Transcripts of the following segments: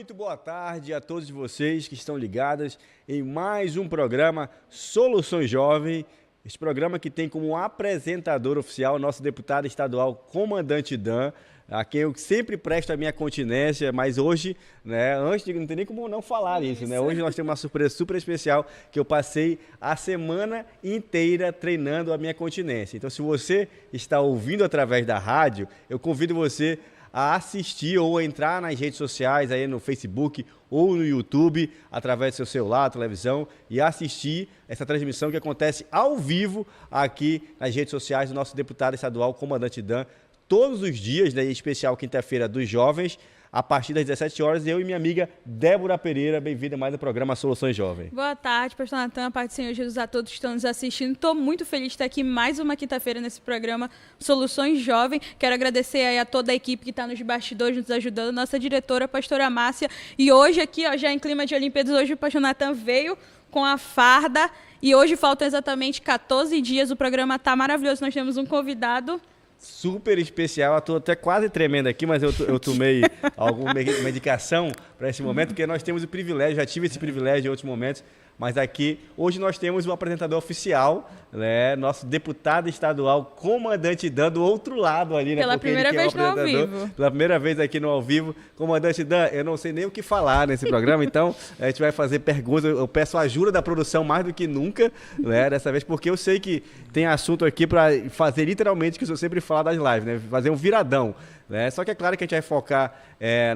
Muito boa tarde a todos vocês que estão ligados em mais um programa Soluções Jovem. Este programa que tem como apresentador oficial nosso deputado estadual, Comandante Dan, a quem eu sempre presto a minha continência, mas hoje, né, antes de não tem nem como não falar isso, né? Hoje nós temos uma surpresa super especial que eu passei a semana inteira treinando a minha continência. Então, se você está ouvindo através da rádio, eu convido você a assistir ou entrar nas redes sociais, aí no Facebook ou no YouTube, através do seu celular, televisão, e assistir essa transmissão que acontece ao vivo aqui nas redes sociais do nosso deputado estadual, Comandante Dan, todos os dias, né, em especial quinta-feira dos jovens, a partir das 17 horas, eu e minha amiga Débora Pereira, bem-vinda mais no programa Soluções Jovem. Boa tarde, pastor Natan, Pai do Senhor Jesus, a todos que estão nos assistindo. Estou muito feliz de estar aqui mais uma quinta-feira nesse programa Soluções Jovem. Quero agradecer aí a toda a equipe que está nos bastidores nos ajudando, nossa diretora, a pastora Márcia. E hoje aqui, ó, já em clima de Olimpíadas, hoje o pastor Natan veio com a farda e hoje faltam exatamente 14 dias. O programa está maravilhoso, nós temos um convidado super especial, eu estou até quase tremendo aqui, mas eu tomei alguma medicação para esse momento, porque nós temos o privilégio, já tive esse privilégio em outros momentos, mas aqui, hoje nós temos um apresentador oficial, né, nosso deputado estadual, Comandante Dan, do outro lado ali, né? Pela primeira vez no ao vivo. Pela primeira vez aqui no ao vivo. Comandante Dan, eu não sei nem o que falar nesse programa, então a gente vai fazer perguntas, eu peço a ajuda da produção mais do que nunca, né, dessa vez, porque eu sei que tem assunto aqui para fazer literalmente o que eu sempre falo das lives, né, fazer um viradão. Né? Só que é claro que a gente vai focar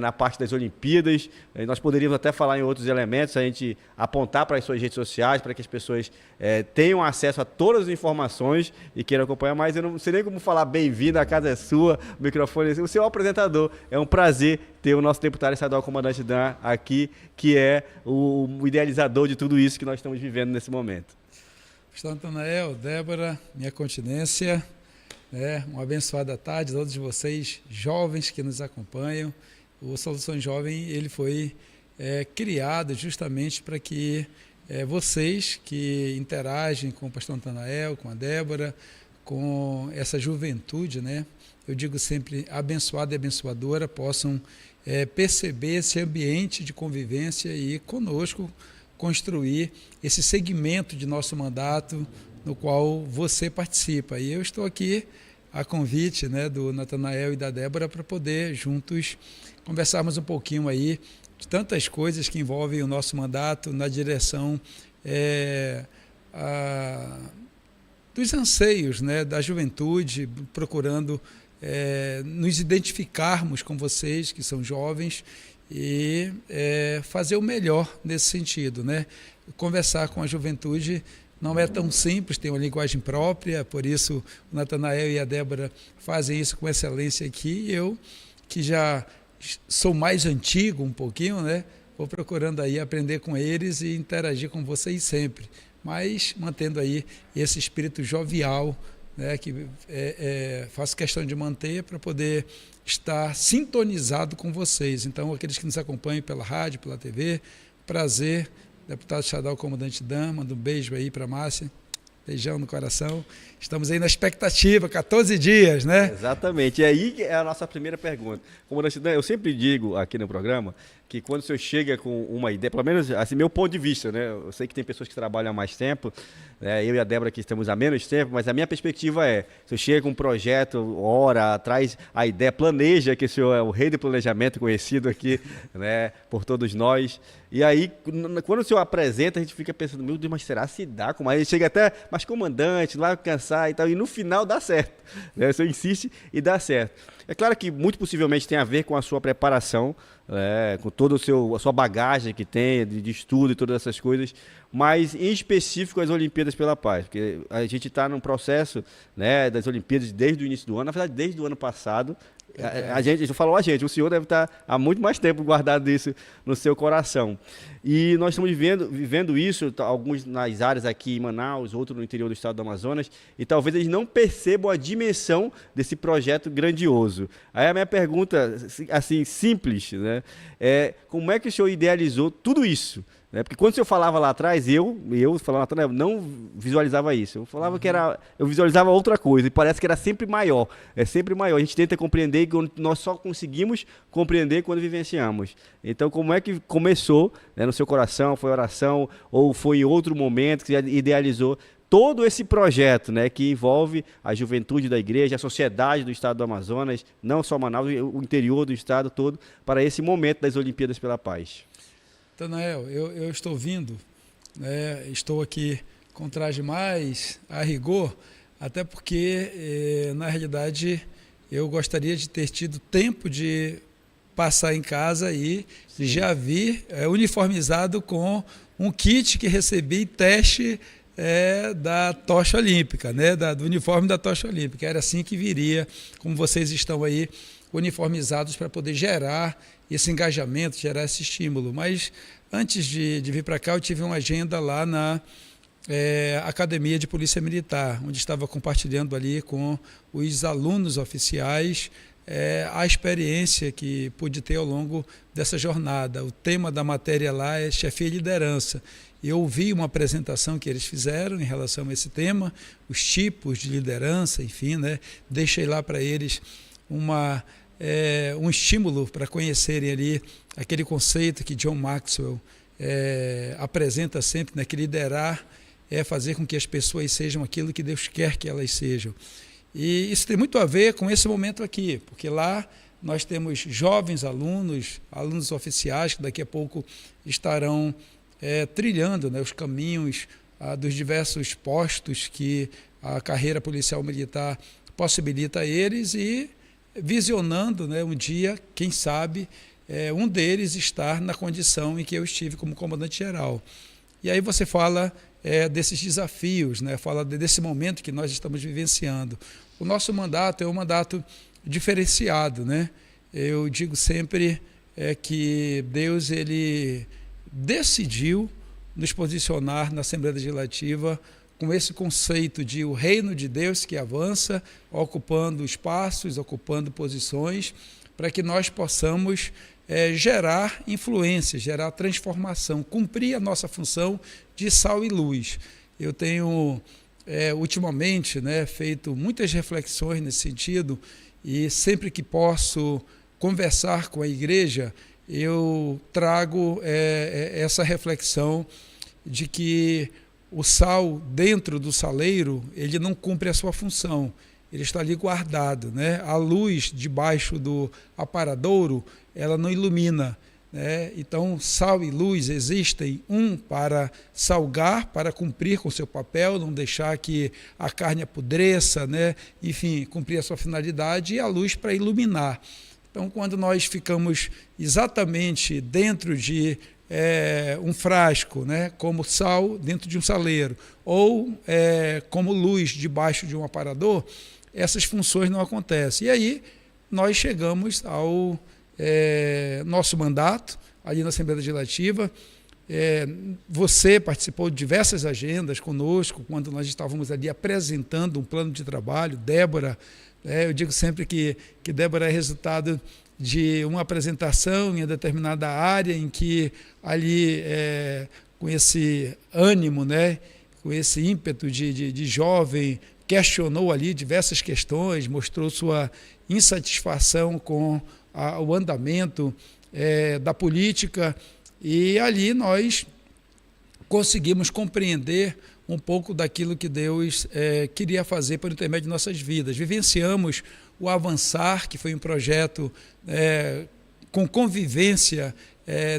na parte das Olimpíadas, nós poderíamos até falar em outros elementos, a gente apontar para as suas redes sociais, para que as pessoas tenham acesso a todas as informações e queiram acompanhar, mas eu não sei nem como falar bem-vindo, a casa é sua, o microfone é seu, o seu apresentador. É um prazer ter o nosso deputado estadual, Comandante Dan, aqui, que é o idealizador de tudo isso que nós estamos vivendo nesse momento. Pastor Natanael, Débora, minha continência, uma abençoada tarde a todos vocês, jovens que nos acompanham. O Soluções Jovem ele foi criado justamente para que vocês que interagem com o pastor Natanael, com a Débora, com essa juventude, né, eu digo sempre abençoada e abençoadora, possam perceber esse ambiente de convivência e conosco construir esse segmento de nosso mandato no qual você participa. E eu estou aqui a convite, né, do Natanael e da Débora para poder juntos conversarmos um pouquinho aí de tantas coisas que envolvem o nosso mandato na direção dos anseios, né, da juventude, procurando nos identificarmos com vocês que são jovens e fazer o melhor nesse sentido, né? Conversar com a juventude não é tão simples, tem uma linguagem própria, por isso o Natanael e a Débora fazem isso com excelência aqui. E eu, que já sou mais antigo um pouquinho, né, vou procurando aí aprender com eles e interagir com vocês sempre, mas mantendo aí esse espírito jovial, né, que faço questão de manter para poder estar sintonizado com vocês. Então, aqueles que nos acompanham pela rádio, pela TV, prazer. Deputado estadual Comandante Dan, manda um beijo aí para a Márcia, beijão no coração. Estamos aí na expectativa, 14 dias, né? Exatamente, e aí é a nossa primeira pergunta. Comandante Dan, eu sempre digo aqui no programa que quando o senhor chega com uma ideia, pelo menos assim, meu ponto de vista, né? Eu sei que tem pessoas que trabalham há mais tempo, né? Eu e a Débora aqui estamos há menos tempo, mas a minha perspectiva é, o senhor chega com um projeto, ora, traz a ideia, planeja, que o senhor é o rei do planejamento conhecido aqui, né, por todos nós, e aí, quando o senhor apresenta, a gente fica pensando, meu Deus, mas será se dá? Como? Aí chega até, mas comandante, não vai cansar e tal, e no final dá certo, né? O senhor insiste e dá certo. É claro que muito possivelmente tem a ver com a sua preparação, com toda a sua bagagem que tem, de estudo e todas essas coisas, mas em específico as Olimpíadas pela Paz, porque a gente está num processo, né, das Olimpíadas desde o início do ano, na verdade desde o ano passado. O senhor deve estar há muito mais tempo guardado isso no seu coração. E nós estamos vivendo isso, alguns nas áreas aqui em Manaus, outros no interior do estado do Amazonas, e talvez eles não percebam a dimensão desse projeto grandioso. Aí a minha pergunta, assim, simples, né, como é que o senhor idealizou tudo isso? Né? Porque quando eu falava lá atrás, eu falava lá atrás, não visualizava isso. Eu falava que eu visualizava outra coisa, e parece que era sempre maior. É sempre maior. A gente tenta compreender, que nós só conseguimos compreender quando vivenciamos. Então, como é que começou, né, no seu coração? Foi oração, ou foi em outro momento que você idealizou todo esse projeto, né, que envolve a juventude da igreja, a sociedade do estado do Amazonas, não só Manaus, o interior do estado todo, para esse momento das Olimpíadas pela Paz? Tanael, eu estou vindo, né, estou aqui com traje mais a rigor, até porque, na realidade, eu gostaria de ter tido tempo de passar em casa e já vir uniformizado com um kit que recebi teste da tocha olímpica, né? Do uniforme da tocha olímpica. Era assim que viria, como vocês estão aí uniformizados para poder gerar esse engajamento, gerar esse estímulo. Mas antes de vir para cá, eu tive uma agenda lá na Academia de Polícia Militar, onde estava compartilhando ali com os alunos oficiais a experiência que pude ter ao longo dessa jornada. O tema da matéria lá é chefia e liderança. Eu ouvi uma apresentação que eles fizeram em relação a esse tema, os tipos de liderança, enfim, né? Deixei lá para eles um estímulo para conhecerem ali aquele conceito que John Maxwell apresenta sempre, né? Que liderar é fazer com que as pessoas sejam aquilo que Deus quer que elas sejam. E isso tem muito a ver com esse momento aqui, porque lá nós temos jovens alunos oficiais, que daqui a pouco estarão trilhando, né, os caminhos dos diversos postos que a carreira policial militar possibilita a eles e visionando, né, um dia, quem sabe, um deles estar na condição em que eu estive como comandante-geral. E aí você fala desses desafios, né, fala desse momento que nós estamos vivenciando. O nosso mandato é um mandato diferenciado, né? Eu digo sempre que Deus ele decidiu nos posicionar na Assembleia Legislativa com esse conceito de o reino de Deus que avança, ocupando espaços, ocupando posições, para que nós possamos gerar influência, gerar transformação, cumprir a nossa função de sal e luz. Eu tenho, ultimamente, né, feito muitas reflexões nesse sentido, e sempre que posso conversar com a igreja, eu trago essa reflexão de que o sal dentro do saleiro, ele não cumpre a sua função, ele está ali guardado, né? A luz debaixo do aparadouro, ela não ilumina, né? Então, sal e luz existem, um para salgar, para cumprir com o seu papel, não deixar que a carne apodreça, né? Enfim, cumprir a sua finalidade, e a luz para iluminar. Então, quando nós ficamos exatamente dentro de um frasco, né, como sal dentro de um saleiro, ou como luz debaixo de um aparador, essas funções não acontecem. E aí nós chegamos ao nosso mandato, ali na Assembleia Legislativa. Você participou de diversas agendas conosco, quando nós estávamos ali apresentando um plano de trabalho. Débora, eu digo sempre que Débora é resultado de uma apresentação em uma determinada área, em que ali, com esse ânimo, né, com esse ímpeto de jovem, questionou ali diversas questões, mostrou sua insatisfação com o andamento da política, e ali nós conseguimos compreender um pouco daquilo que Deus queria fazer por intermédio de nossas vidas. Vivenciamos o Avançar, que foi um projeto com convivência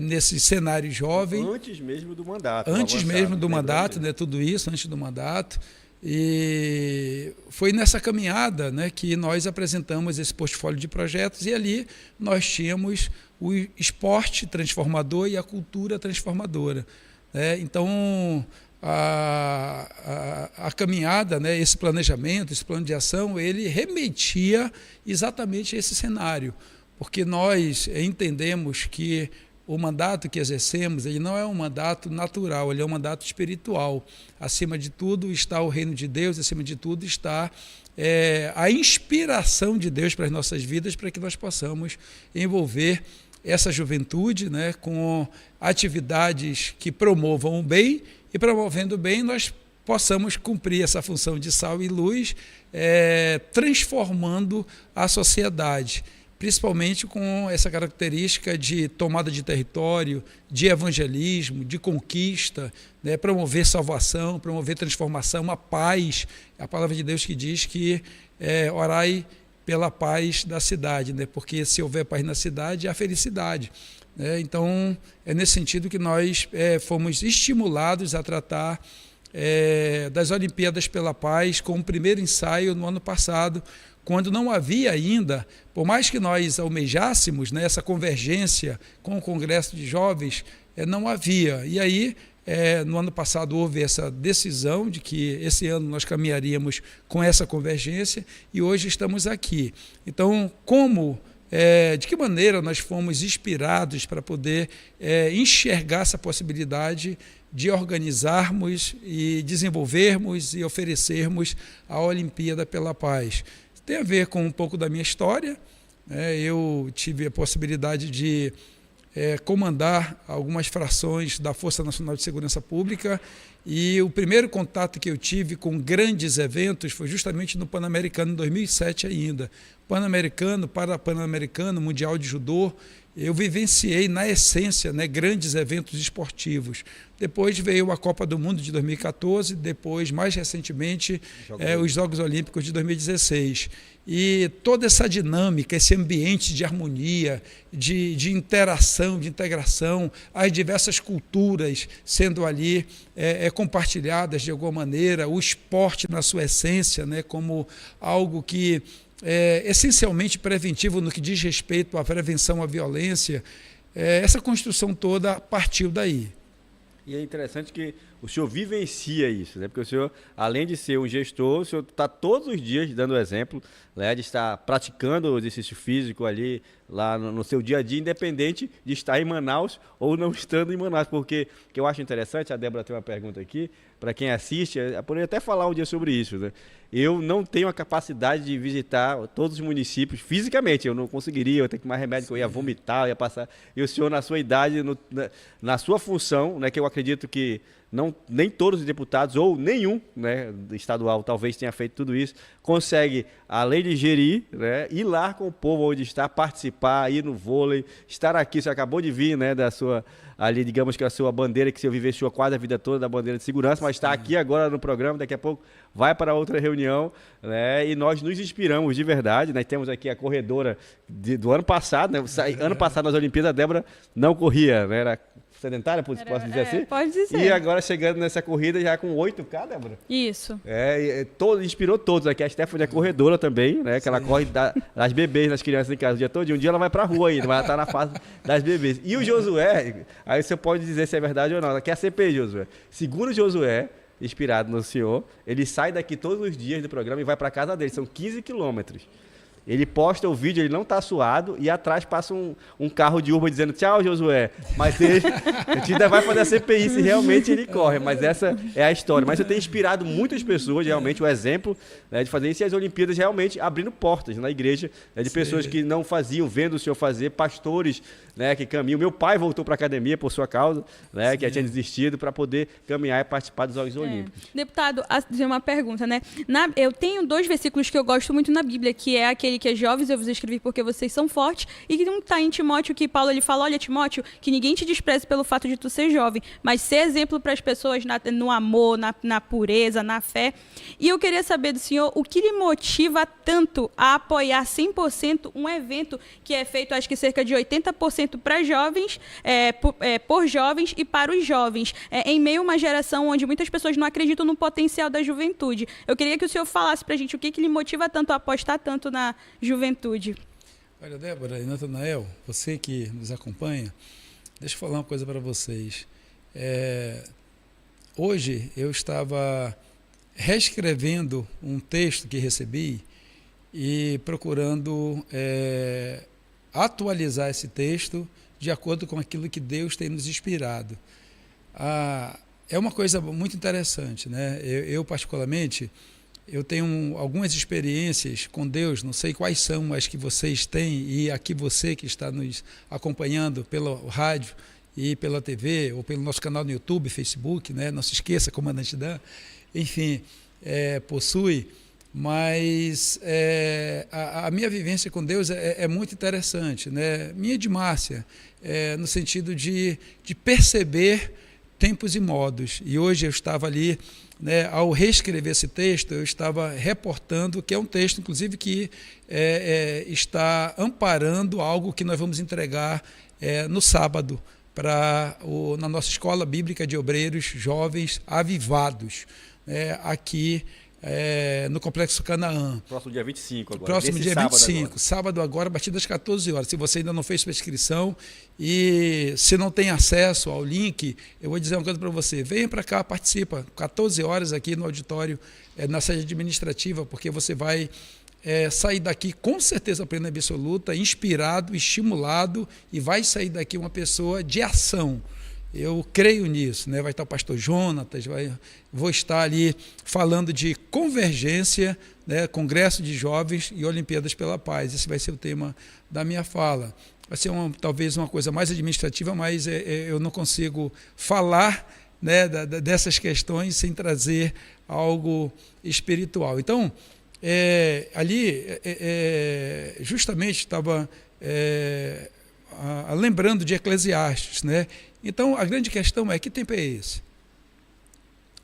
nesse cenário jovem. Antes mesmo do mandato. Antes mesmo do mandato, né, tudo isso, antes do mandato. E foi nessa caminhada, né, que nós apresentamos esse portfólio de projetos, e ali nós tínhamos o esporte transformador e a cultura transformadora. Então, a caminhada, né, esse planejamento, esse plano de ação, ele remetia exatamente a esse cenário, porque nós entendemos que o mandato que exercemos, ele não é um mandato natural, ele é um mandato espiritual. Acima de tudo está o reino de Deus, acima de tudo está a inspiração de Deus para as nossas vidas, para que nós possamos envolver essa juventude, né, com atividades que promovam o bem, e promovendo o bem nós possamos cumprir essa função de sal e luz, transformando a sociedade, principalmente com essa característica de tomada de território, de evangelismo, de conquista, né, promover salvação, promover transformação, a paz. A palavra de Deus que diz que orai pela paz da cidade, né, porque se houver paz na cidade, há felicidade. Então, é nesse sentido que nós fomos estimulados a tratar das Olimpíadas pela Paz com o primeiro ensaio no ano passado, quando não havia ainda, por mais que nós almejássemos, né, essa convergência com o Congresso de Jovens, não havia. E aí, no ano passado, houve essa decisão de que esse ano nós caminharíamos com essa convergência e hoje estamos aqui. Então, de que maneira nós fomos inspirados para poder enxergar essa possibilidade de organizarmos e desenvolvermos e oferecermos a Olimpíada pela Paz? Tem a ver com um pouco da minha história. Eu tive a possibilidade de comandar algumas frações da Força Nacional de Segurança Pública, e o primeiro contato que eu tive com grandes eventos foi justamente no Pan-Americano, em 2007 ainda. Pan-Americano, Pan-Americano, Mundial de Judô, eu vivenciei na essência, né, grandes eventos esportivos. Depois veio a Copa do Mundo de 2014, depois, mais recentemente, os Jogos Olímpicos de 2016. E toda essa dinâmica, esse ambiente de harmonia, de interação, de integração, as diversas culturas sendo ali compartilhadas de alguma maneira, o esporte na sua essência, né, como algo que essencialmente preventivo no que diz respeito à prevenção à violência, essa construção toda partiu daí. E é interessante que o senhor vivencia isso, né? Porque o senhor, além de ser um gestor, o senhor está todos os dias dando exemplo, né, de estar praticando o exercício físico ali, lá no seu dia a dia, independente de estar em Manaus ou não estando em Manaus. Porque o que eu acho interessante, a Débora tem uma pergunta aqui, para quem assiste, eu poderia até falar um dia sobre isso, né? Eu não tenho a capacidade de visitar todos os municípios fisicamente, eu não conseguiria, eu tenho que tomar remédio, que eu ia vomitar, eu ia passar. E o senhor, na sua idade, na sua função, né, que eu acredito que nem todos os deputados, ou nenhum, né, estadual, talvez tenha feito tudo isso, consegue, além de gerir, né, ir lá com o povo onde está, participar, ir no vôlei, estar aqui. Você acabou de vir, né, da sua, ali, digamos que a sua bandeira, que você vivenciou quase a vida toda, da bandeira de segurança, mas está aqui agora no programa, daqui a pouco vai para outra reunião, né, e nós nos inspiramos de verdade. Nós temos aqui a corredora do ano passado, né, ano passado nas Olimpíadas a Débora não corria, né, era sedentária, posso dizer assim? Pode dizer. E agora chegando nessa corrida já com 8K, Débora? Isso. Inspirou todos aqui. A Stephanie é corredora também, né? Que ela corre das bebês, das crianças em casa o dia todo. E um dia ela vai pra rua ainda, mas ela tá na fase das bebês. E o Josué, aí você pode dizer se é verdade ou não. Aqui é a CPI, Josué. Segundo o Josué, inspirado no senhor, ele sai daqui todos os dias do programa e vai pra casa dele. São 15 quilômetros. Ele posta o vídeo, ele não está suado, e atrás passa um carro de Uber dizendo tchau, Josué. Mas a gente ainda vai fazer a CPI se realmente ele corre, mas essa é a história. Mas você tem inspirado muitas pessoas, realmente, o exemplo, né, de fazer isso, e as Olimpíadas realmente abrindo portas na igreja, né, de pessoas que não faziam, vendo o senhor fazer, pastores, né, que caminham. Meu pai voltou para a academia por sua causa, né, que tinha desistido, para poder caminhar e participar dos Jogos Olímpicos. Deputado, uma pergunta, né? Eu tenho 2 versículos que eu gosto muito na Bíblia, que é aquele que é jovens, eu vos escrevi porque vocês são fortes, e que não está em Timóteo, que Paulo ele fala, olha, Timóteo, que ninguém te despreze pelo fato de tu ser jovem, mas ser exemplo para as pessoas no amor, na pureza, na fé. E eu queria saber do senhor o que lhe motiva tanto a apoiar 100% um evento que é feito, acho que cerca de 80% para jovens, por jovens e para os jovens, em meio a uma geração onde muitas pessoas não acreditam no potencial da juventude. Eu queria que o senhor falasse para a gente o que lhe motiva tanto a apostar tanto na juventude. Olha, Débora e Natanael, você que nos acompanha, deixa eu falar uma coisa para vocês. Hoje eu estava reescrevendo um texto que recebi e procurando atualizar esse texto de acordo com aquilo que Deus tem nos inspirado. É uma coisa muito interessante, né? Eu particularmente, eu tenho algumas experiências com Deus, não sei quais são as que vocês têm, e aqui você que está nos acompanhando pelo rádio e pela TV, ou pelo nosso canal no YouTube, Facebook, né? Não se esqueça, Comandante Dan, enfim, possui, mas a minha vivência com Deus é muito interessante, né? Minha de Márcia, no sentido de perceber tempos e modos, e hoje eu estava ali, né, ao reescrever esse texto, eu estava reportando, que é um texto, inclusive, que está amparando algo que nós vamos entregar no sábado, na nossa Escola Bíblica de Obreiros Jovens Avivados, aqui no Complexo Canaã. Próximo dia 25 agora. Próximo dia 25, agora. Sábado agora, a partir das 14 horas. Se você ainda não fez sua inscrição e se não tem acesso ao link, eu vou dizer uma coisa para você. Venha para cá, participa. 14 horas aqui no auditório, na sede administrativa, porque você vai sair daqui com certeza plena e absoluta, inspirado, estimulado, e vai sair daqui uma pessoa de ação. Eu creio nisso, né? Vai estar o pastor Jonatas, vou estar ali falando de convergência, né? Congresso de Jovens e Olimpíadas pela Paz. Esse vai ser o tema da minha fala. Vai ser talvez uma coisa mais administrativa, mas eu não consigo falar, né, dessas questões sem trazer algo espiritual. Então, ali, justamente estava lembrando de Eclesiastes, né? Então, a grande questão é, que tempo é esse?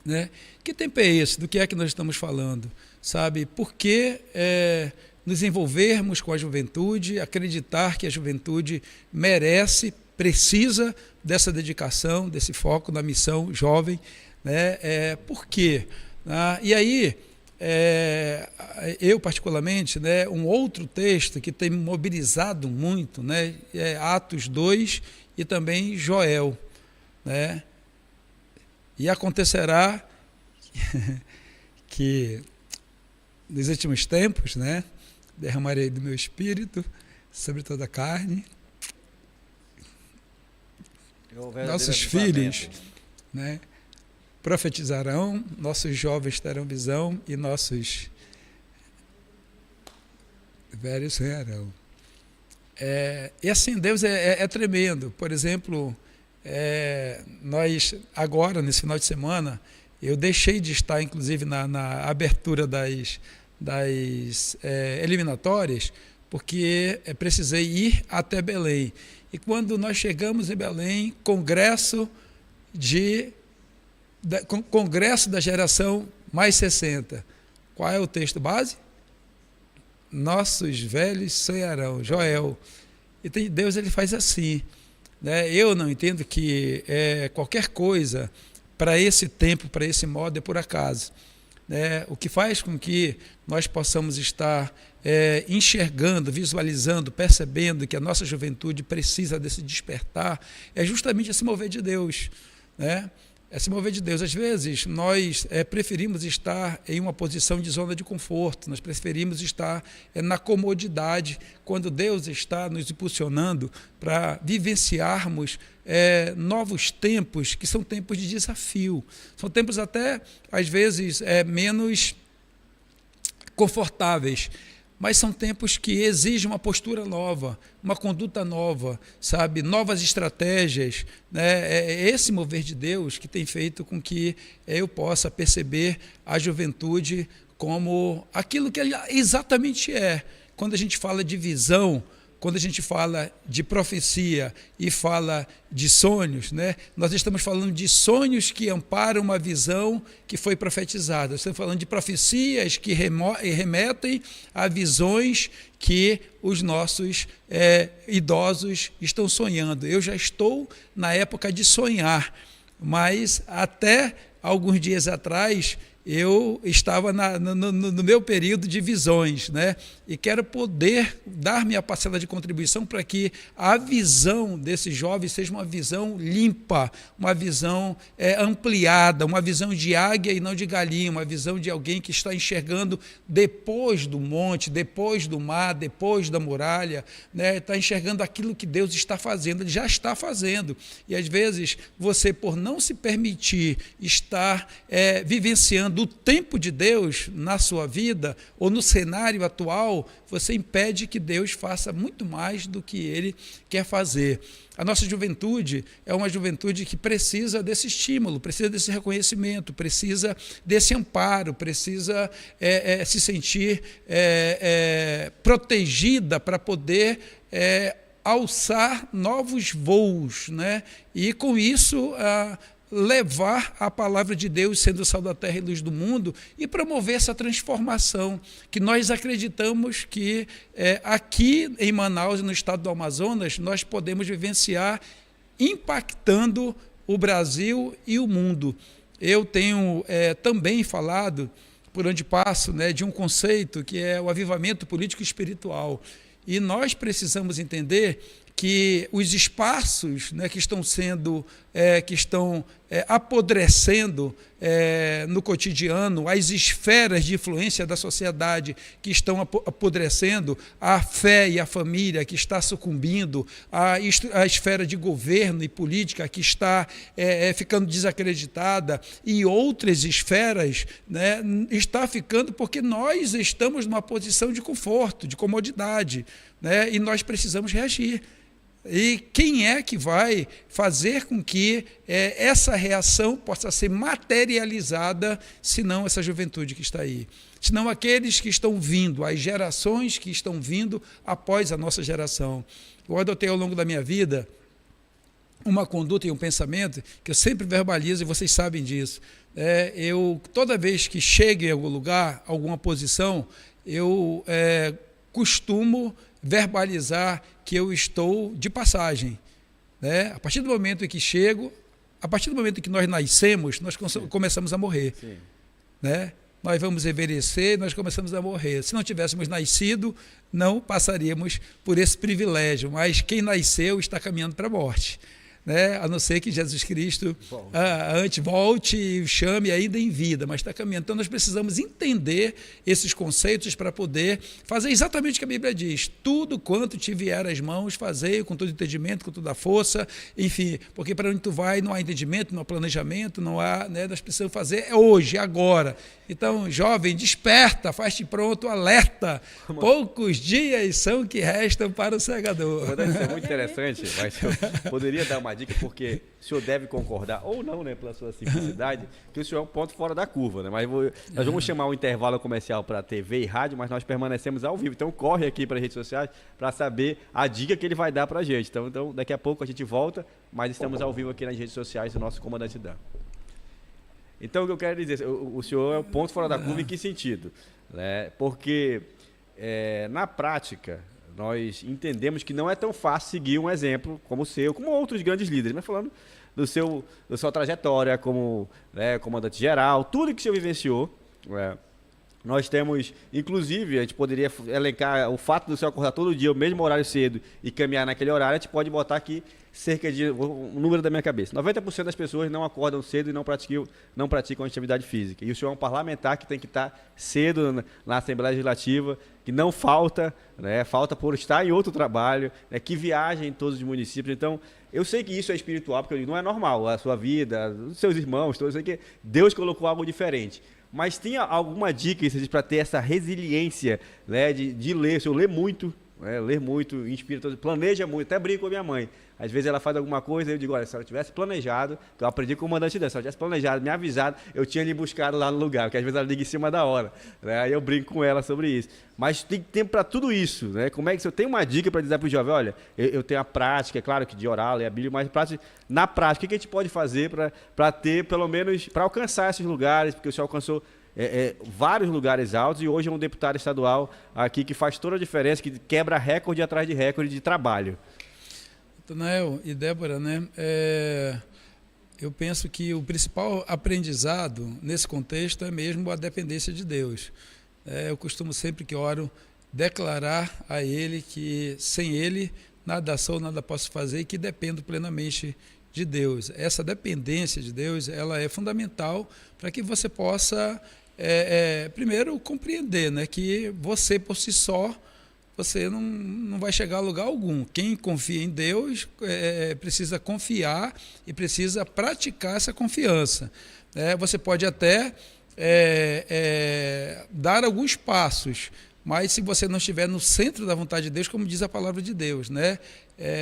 Né? Que tempo é esse? Do que é que nós estamos falando? Sabe? Por que nos envolvermos com a juventude, acreditar que a juventude merece, precisa dessa dedicação, desse foco na missão jovem? Né? Por quê? E aí, eu particularmente, né, um outro texto que tem me mobilizado muito, né, é Atos 2 e também Joel, né? E acontecerá que nos últimos tempos, né, derramarei do meu espírito sobre toda a carne. Nossos filhos, né, profetizarão, nossos jovens terão visão e nossos velhos sonharão. E assim, Deus é tremendo. Por exemplo, nós agora, nesse final de semana, eu deixei de estar, inclusive, na abertura das eliminatórias, porque precisei ir até Belém. E quando nós chegamos em Belém, Congresso da geração mais 60. Qual é o texto base? Nossos velhos sonharão, Joel. E Deus, ele faz assim, né? Eu não entendo que qualquer coisa para esse tempo, para esse modo, é por acaso, né? O que faz com que nós possamos estar enxergando, visualizando, percebendo que a nossa juventude precisa desse despertar é justamente esse mover de Deus, né? Se mover de Deus. Às vezes, nós preferimos estar em uma posição de zona de conforto, nós preferimos estar na comodidade, quando Deus está nos impulsionando para vivenciarmos novos tempos, que são tempos de desafio. São tempos até, às vezes, menos confortáveis, mas são tempos que exigem uma postura nova, uma conduta nova, sabe? Novas estratégias, né? É esse mover de Deus que tem feito com que eu possa perceber a juventude como aquilo que ela exatamente é. Quando a gente fala de visão, quando a gente fala de profecia e fala de sonhos, né, nós estamos falando de sonhos que amparam uma visão que foi profetizada. Estamos falando de profecias que remetem a visões que os nossos idosos estão sonhando. Eu já estou na época de sonhar, mas até alguns dias atrás eu estava no meu período de visões, né? E quero poder dar minha parcela de contribuição para que a visão desses jovens seja uma visão limpa, uma visão ampliada, uma visão de águia e não de galinha, uma visão de alguém que está enxergando depois do monte, depois do mar, depois da muralha, né? Está enxergando aquilo que Deus está fazendo, Ele já está fazendo. E às vezes você, por não se permitir estar vivenciando negligenciando o tempo de Deus na sua vida ou no cenário atual, você impede que Deus faça muito mais do que Ele quer fazer. A nossa juventude é uma juventude que precisa desse estímulo, precisa desse reconhecimento, precisa desse amparo, precisa se sentir protegida para poder alçar novos voos, né? E com isso levar a palavra de Deus, sendo sal da terra e luz do mundo, e promover essa transformação que nós acreditamos que aqui em Manaus, no estado do Amazonas, nós podemos vivenciar, impactando o Brasil e o mundo. Eu tenho também falado, por onde passo, né, de um conceito que é o avivamento político e espiritual. E nós precisamos entender que os espaços, né, que estão apodrecendo no cotidiano, as esferas de influência da sociedade que estão apodrecendo, a fé e a família que está sucumbindo, a esfera de governo e política que está ficando desacreditada, e outras esferas, né, está ficando porque nós estamos numa posição de conforto, de comodidade, né, e nós precisamos reagir. E quem é que vai fazer com que essa reação possa ser materializada, se não essa juventude que está aí? Se não aqueles que estão vindo, as gerações que estão vindo após a nossa geração. Eu adotei ao longo da minha vida uma conduta e um pensamento que eu sempre verbalizo, e vocês sabem disso. Eu, toda vez que chego em algum lugar, alguma posição, eu costumo verbalizar que eu estou de passagem, né? A partir do momento em que chego, a partir do momento em que nós nascemos, nós começamos a morrer, né? Nós vamos envelhecer, nós começamos a morrer. Se não tivéssemos nascido, não passaríamos por esse privilégio, mas quem nasceu está caminhando para a morte, né? A não ser que Jesus Cristo antes volte e o chame ainda em vida, mas está caminhando. Então nós precisamos entender esses conceitos para poder fazer exatamente o que a Bíblia diz: tudo quanto te vier às mãos, fazei com todo entendimento, com toda a força, enfim, porque para onde tu vai não há entendimento, não há planejamento, não há, né? Nós precisamos fazer hoje, agora. Então, jovem, desperta, faz-te pronto, alerta. Poucos dias são que restam para o segador. Isso é muito interessante, mas eu poderia dar uma dica, porque o senhor deve concordar, ou não, né, pela sua simplicidade, que o senhor é um ponto fora da curva, né? Mas nós vamos chamar um intervalo comercial para TV e rádio, mas nós permanecemos ao vivo. Então, corre aqui para as redes sociais para saber a dica que ele vai dar para a gente. Então, daqui a pouco a gente volta, mas estamos ao vivo aqui nas redes sociais do nosso comandante Dan. Então, o que eu quero dizer, o senhor é um ponto fora da curva em que sentido? Né? Porque, na prática, nós entendemos que não é tão fácil seguir um exemplo como o seu, como outros grandes líderes, mas falando da sua trajetória como, né, comandante geral, tudo que o senhor vivenciou. Nós temos, inclusive, a gente poderia elencar o fato do senhor acordar todo dia, o mesmo horário cedo, e caminhar naquele horário. A gente pode botar aqui cerca de, um número da minha cabeça, 90% das pessoas não acordam cedo e não praticam atividade física. E o senhor é um parlamentar que tem que estar cedo na Assembleia Legislativa, que não falta, né, falta por estar em outro trabalho, né, que viaja em todos os municípios. Então, eu sei que isso é espiritual, porque não é normal, a sua vida, os seus irmãos, eu sei que Deus colocou algo diferente. Mas tem alguma dica para ter essa resiliência, né, de ler? O senhor lê muito, ler muito, inspira, planeja muito, até brinco com a minha mãe. Às vezes ela faz alguma coisa e eu digo: olha, se ela tivesse planejado, que eu aprendi com o comandante dela, se ela tivesse planejado, me avisado, eu tinha lhe buscado lá no lugar, porque às vezes ela liga em cima da hora, né? Aí eu brinco com ela sobre isso. Mas tem tempo para tudo isso, né? Como é que, se eu tenho uma dica para dizer para o jovem: olha, eu tenho a prática, é claro que de orar, ler a Bíblia, mas na prática, o que a gente pode fazer para ter, pelo menos, para alcançar esses lugares, porque o senhor alcançou vários lugares altos e hoje é um deputado estadual aqui que faz toda a diferença, que quebra recorde atrás de recorde de trabalho. Natanael e Débora, né? Eu penso que o principal aprendizado nesse contexto é mesmo a dependência de Deus. Eu costumo sempre que oro declarar a Ele que sem Ele nada sou, nada posso fazer, e que dependo plenamente de Deus. Essa dependência de Deus, ela é fundamental para que você possa, primeiro, compreender, né, que você por si só, você não vai chegar a lugar algum. Quem confia em Deus precisa confiar e precisa praticar essa confiança. Você pode até dar alguns passos, mas se você não estiver no centro da vontade de Deus, como diz a palavra de Deus, né?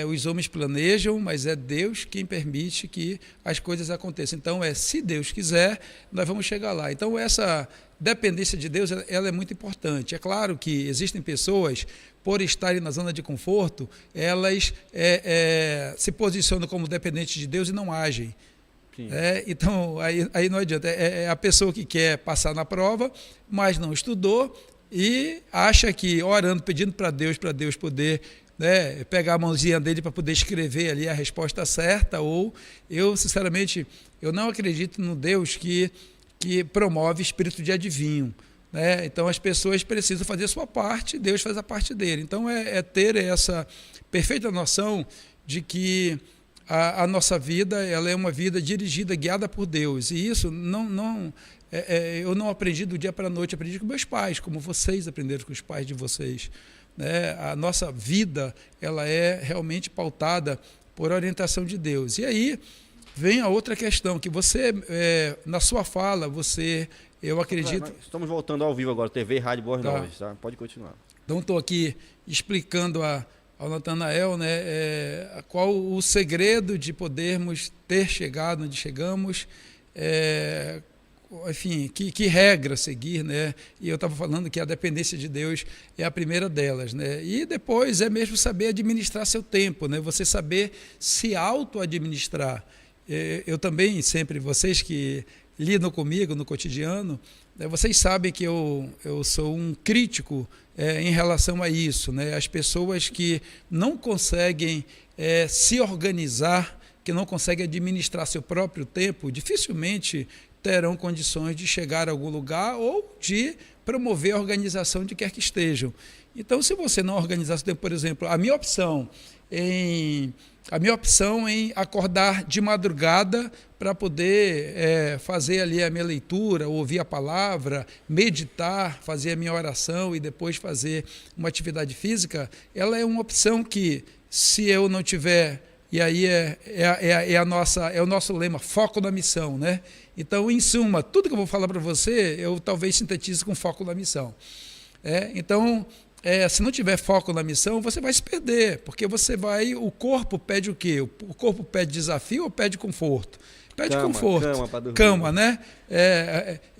Os homens planejam, mas é Deus quem permite que as coisas aconteçam. Então, se Deus quiser, nós vamos chegar lá. Então, essa dependência de Deus, ela é muito importante. É claro que existem pessoas, por estarem na zona de conforto, elas se posicionam como dependentes de Deus e não agem. Então, aí não adianta. É a pessoa que quer passar na prova, mas não estudou e acha que orando, pedindo para Deus poder, né, pegar a mãozinha dele para poder escrever ali a resposta certa, ou eu, sinceramente, eu não acredito no Deus que promove espírito de adivinho. Né? Então, as pessoas precisam fazer a sua parte, Deus faz a parte dele. Então, ter essa perfeita noção de que a nossa vida ela é uma vida dirigida, guiada por Deus. E isso eu não aprendi do dia para a noite, aprendi com meus pais, como vocês aprenderam com os pais de vocês. Né? A nossa vida ela é realmente pautada por orientação de Deus. E aí vem a outra questão, que você, na sua fala, eu acredito... Estamos voltando ao vivo agora, TV e Rádio Boas Novas, tá? Pode continuar. Então, estou aqui explicando ao Natanael, né, qual o segredo de podermos ter chegado onde chegamos, enfim, que regra seguir, né? E eu estava falando que a dependência de Deus é a primeira delas, né? E depois é mesmo saber administrar seu tempo, né? Você saber se auto-administrar. Eu também, sempre, vocês que lidam comigo no cotidiano, vocês sabem que eu sou um crítico em relação a isso, né? As pessoas que não conseguem se organizar, que não conseguem administrar seu próprio tempo, dificilmente terão condições de chegar a algum lugar ou de promover a organização de quer que estejam. Então, se você não organizar seu tempo, por exemplo, a minha opção em acordar de madrugada para poder fazer ali a minha leitura, ouvir a palavra, meditar, fazer a minha oração e depois fazer uma atividade física, ela é uma opção que, se eu não tiver, e aí é o nosso lema, foco na missão, né? Então, em suma, tudo que eu vou falar para você, eu talvez sintetize com foco na missão. Então, se não tiver foco na missão, você vai se perder, porque o corpo pede o quê? O corpo pede desafio ou pede conforto? Pede conforto. Cama para dormir. Cama, né?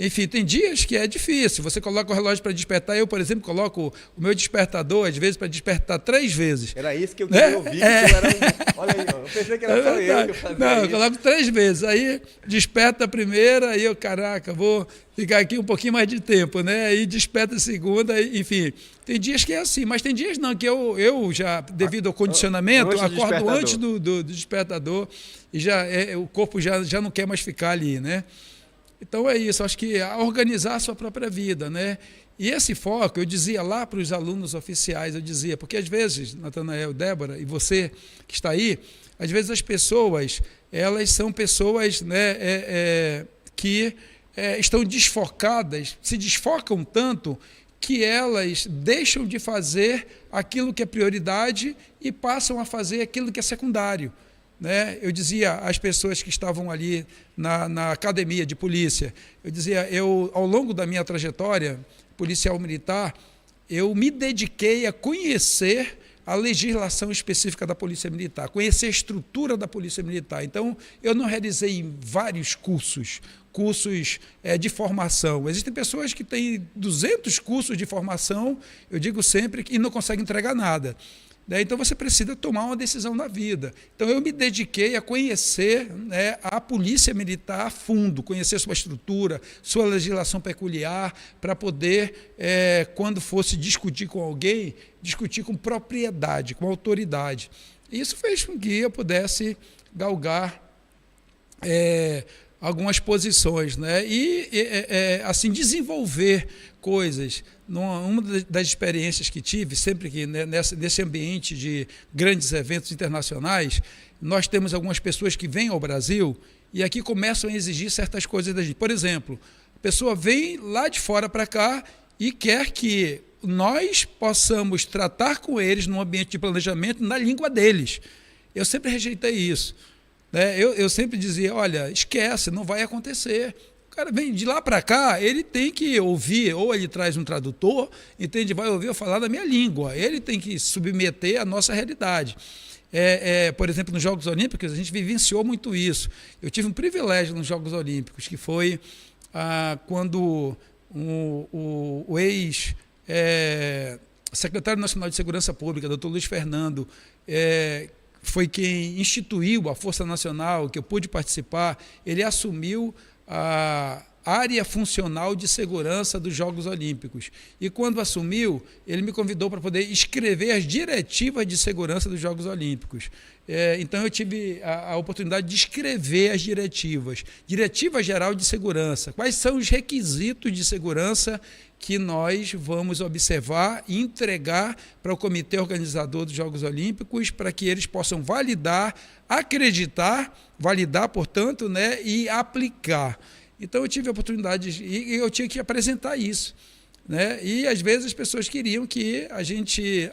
Enfim, tem dias que é difícil. Você coloca o relógio para despertar. Eu, por exemplo, coloco o meu despertador, às vezes, para despertar 3 vezes. Era isso que eu queria ouvir. Olha aí, eu pensei que era só eu que fazia. Não, eu coloco 3 vezes. Aí desperta a primeira, aí eu, caraca, vou ficar aqui um pouquinho mais de tempo, né? Aí desperta a segunda, enfim. Tem dias que é assim, mas tem dias não, que eu já, devido ao condicionamento, acordo antes do despertador e o corpo já não quer mais ficar ali, né? Então é isso, acho que organizar a sua própria vida, né? E esse foco, eu dizia lá para os alunos oficiais, porque às vezes, Natanael, Débora, e você que está aí, às vezes as pessoas, elas são pessoas, né, que estão desfocadas, se desfocam tanto que elas deixam de fazer aquilo que é prioridade e passam a fazer aquilo que é secundário. Né? Eu dizia às pessoas que estavam ali na academia de polícia, eu dizia, ao longo da minha trajetória policial militar, eu me dediquei a conhecer a legislação específica da Polícia Militar, conhecer a estrutura da Polícia Militar. Então, eu não realizei vários cursos de formação. Existem pessoas que têm 200 cursos de formação, eu digo sempre, e não conseguem entregar nada. Então, você precisa tomar uma decisão na vida. Então, eu me dediquei a conhecer, né, a Polícia Militar a fundo, conhecer sua estrutura, sua legislação peculiar, para poder, quando fosse discutir com alguém, discutir com propriedade, com autoridade. Isso fez com que eu pudesse galgar algumas posições, né? E assim, desenvolver coisas. Uma das experiências que tive, sempre que nesse ambiente de grandes eventos internacionais, nós temos algumas pessoas que vêm ao Brasil e aqui começam a exigir certas coisas da gente. Por exemplo, a pessoa vem lá de fora para cá e quer que nós possamos tratar com eles num ambiente de planejamento na língua deles. Eu sempre rejeitei isso. Eu sempre dizia, olha, esquece, não vai acontecer. cara vem de lá para cá, ele tem que ouvir, ou ele traz um tradutor, entende? Vai ouvir eu falar da minha língua. Ele tem que submeter à nossa realidade. Por exemplo, nos Jogos Olímpicos, a gente vivenciou muito isso. Eu tive um privilégio nos Jogos Olímpicos, que foi quando o ex-secretário nacional de Segurança Pública, doutor Luiz Fernando, foi quem instituiu a Força Nacional, que eu pude participar. Ele assumiu a área funcional de segurança dos Jogos Olímpicos. E quando assumiu, ele me convidou para poder escrever as diretivas de segurança dos Jogos Olímpicos. Então eu tive a oportunidade de escrever as diretivas. Diretiva Geral de Segurança. Quais são os requisitos de segurança que nós vamos observar e entregar para o comitê organizador dos Jogos Olímpicos, para que eles possam validar, acreditar, validar, portanto, né, e aplicar. Então eu tive a oportunidade e eu tinha que apresentar isso, né? E às vezes as pessoas queriam que a gente,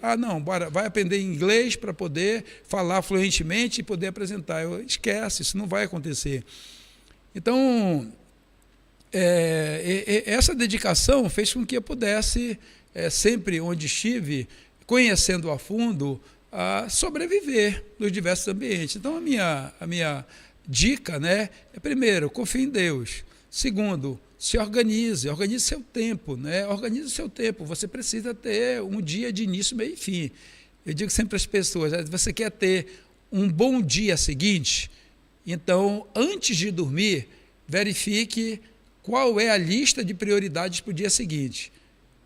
vai aprender inglês para poder falar fluentemente e poder apresentar. Esquece, isso não vai acontecer. Então, essa dedicação fez com que eu pudesse, sempre onde estive, conhecendo a fundo, sobreviver nos diversos ambientes. Então, a minha dica, né, primeiro, confie em Deus. Segundo, se organize seu tempo, né? Organize o seu tempo. Você precisa ter um dia de início, meio e fim. Eu digo sempre para as pessoas, você quer ter um bom dia seguinte? Então, antes de dormir, verifique qual é a lista de prioridades para o dia seguinte.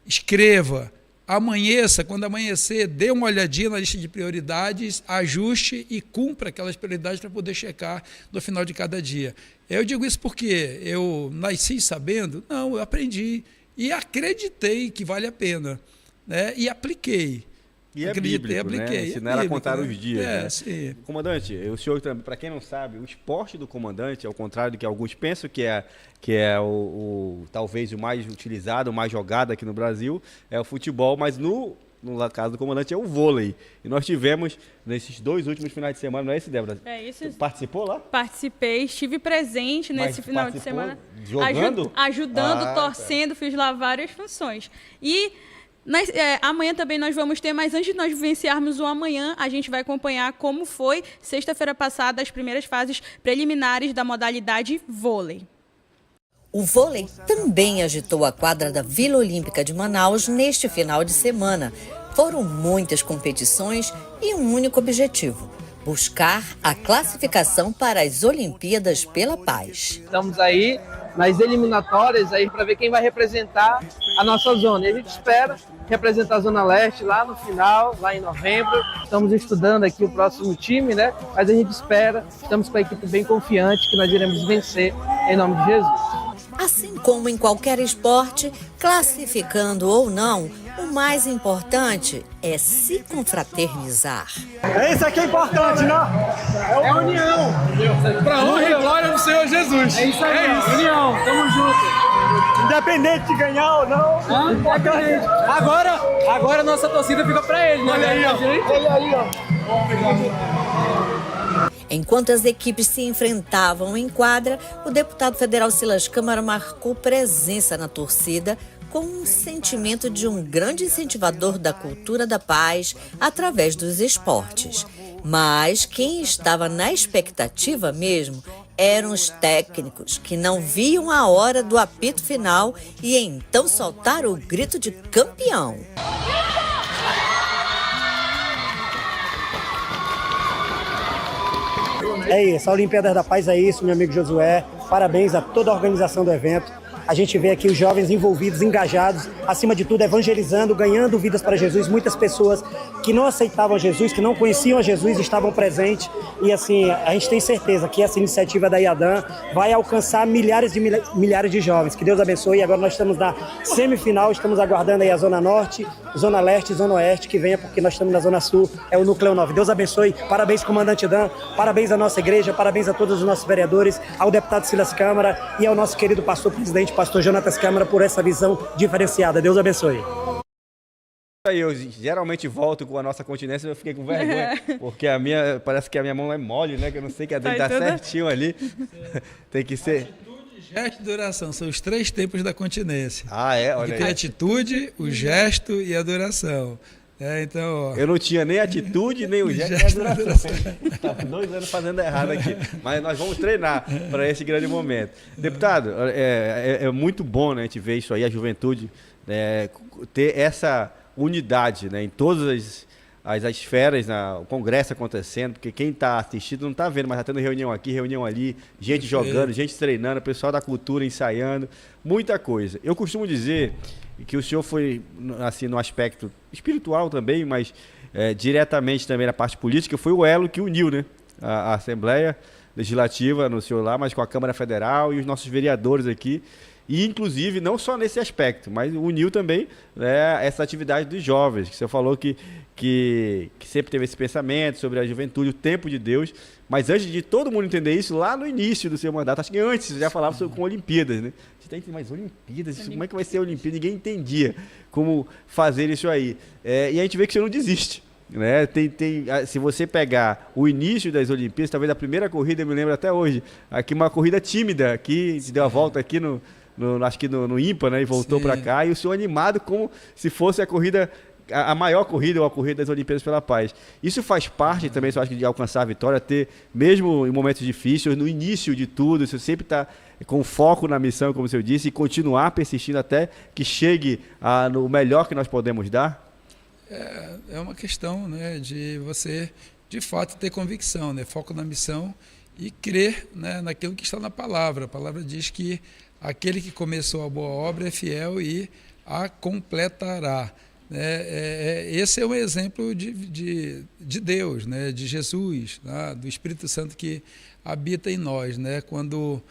Escreva, amanheça, quando amanhecer, dê uma olhadinha na lista de prioridades, ajuste e cumpra aquelas prioridades para poder checar no final de cada dia. Eu digo isso porque eu nasci sabendo? Não, eu aprendi e acreditei que vale a pena, né? E apliquei. E bíblico, apliquei, né? Ensinar a contar os dias. Né? Sim. Comandante, o senhor, para quem não sabe, o esporte do comandante, ao contrário do que alguns pensam que é talvez o mais utilizado, o mais jogado aqui no Brasil, é o futebol, mas no caso do comandante é o vôlei. E nós tivemos nesses 2 últimos finais de semana, não é isso, Débora? É isso. Você participou lá? Participei, estive presente nesse final de semana. Jogando? Ajudando, torcendo, fiz lá várias funções. E amanhã também nós vamos ter, mas antes de nós vivenciarmos o amanhã, a gente vai acompanhar como foi sexta-feira passada as primeiras fases preliminares da modalidade vôlei. O vôlei também agitou a quadra da Vila Olímpica de Manaus neste final de semana. Foram muitas competições e um único objetivo: buscar a classificação para as Olimpíadas pela Paz. Estamos aí nas eliminatórias aí para ver quem vai representar a nossa zona. E a gente espera representar a Zona Leste lá no final, lá em novembro. Estamos estudando aqui o próximo time, né? Mas a gente espera, estamos com a equipe bem confiante que nós iremos vencer em nome de Jesus. Assim como em qualquer esporte, classificando ou não, o mais importante é se confraternizar. Isso aqui é importante, não? É união. Para honra e glória do Senhor Jesus. É isso aí, união. Tamo junto. Independente de ganhar ou não. Independente. Agora a nossa torcida fica para ele, né? Olha aí, ó. Olha aí, ó. Enquanto as equipes se enfrentavam em quadra, o deputado federal Silas Câmara marcou presença na torcida com um sentimento de um grande incentivador da cultura da paz através dos esportes. Mas quem estava na expectativa mesmo eram os técnicos, que não viam a hora do apito final e então soltaram o grito de campeão. É isso, a Olimpíadas da Paz é isso, meu amigo Josué. Parabéns a toda a organização do evento. A gente vê aqui os jovens envolvidos, engajados, acima de tudo evangelizando, ganhando vidas para Jesus. Muitas pessoas que não aceitavam Jesus, que não conheciam a Jesus, estavam presentes. E assim, a gente tem certeza que essa iniciativa da IADAM vai alcançar milhares de jovens. Que Deus abençoe. E agora nós estamos na semifinal, estamos aguardando aí a Zona Norte, Zona Leste e Zona Oeste, que venha, porque nós estamos na Zona Sul, é o Núcleo 9. Deus abençoe. Parabéns, comandante Dan. Parabéns à nossa igreja, parabéns a todos os nossos vereadores, ao deputado Silas Câmara e ao nosso querido pastor presidente, pastor Jonatas Câmara, por essa visão diferenciada. Deus abençoe. Eu geralmente volto com a nossa continência, eu fiquei com vergonha, porque parece que a minha mão é mole, né? Que eu não sei que a dele tá certinho ali. Tem que ser. Gesto e adoração são os 3 tempos da continência. Ah, é? Olha Tem a aí. atitude, o gesto e a adoração. Então, ó, Eu não tinha nem atitude, nem o gesto, nem a adoração. Estava 2 anos fazendo errado aqui. Mas nós vamos treinar para esse grande momento. Deputado, é muito bom, né, a gente ver isso aí, a juventude, né, ter essa unidade, né, em todas as esferas, o congresso acontecendo, porque quem está assistindo não está vendo, mas está tendo reunião aqui, reunião ali, gente jogando, gente treinando, pessoal da cultura ensaiando, muita coisa. Eu costumo dizer que o senhor foi, assim, no aspecto espiritual também, mas diretamente também na parte política, foi o elo que uniu, né, a Assembleia Legislativa no senhor lá, mas com a Câmara Federal e os nossos vereadores aqui. E, inclusive, não só nesse aspecto, mas uniu também, né, essa atividade dos jovens, que você falou que sempre teve esse pensamento sobre a juventude, o tempo de Deus. Mas antes de todo mundo entender isso, lá no início do seu mandato, acho que antes você já falava com Olimpíadas, né? Você tem que ter mais Olimpíadas, como é que vai ser a Olimpíada? Ninguém entendia como fazer isso aí. E a gente vê que você não desiste. Né? Se você pegar o início das Olimpíadas, talvez a primeira corrida, eu me lembro até hoje, aqui uma corrida tímida, aqui se deu a volta aqui acho que no IMPA, né? E voltou para cá, e o senhor animado como se fosse a corrida, a maior corrida ou a corrida das Olimpíadas pela Paz. Isso faz parte também, eu acho, de alcançar a vitória, ter, mesmo em momentos difíceis, no início de tudo, você sempre está com foco na missão, como o senhor disse, e continuar persistindo até que chegue no melhor que nós podemos dar? É uma questão, né, de você, de fato, ter convicção, né, foco na missão e crer, né, naquilo que está na palavra. A palavra diz que aquele que começou a boa obra é fiel e a completará. Esse é um exemplo de Deus, né, de Jesus, né, do Espírito Santo que habita em nós. Né? Quando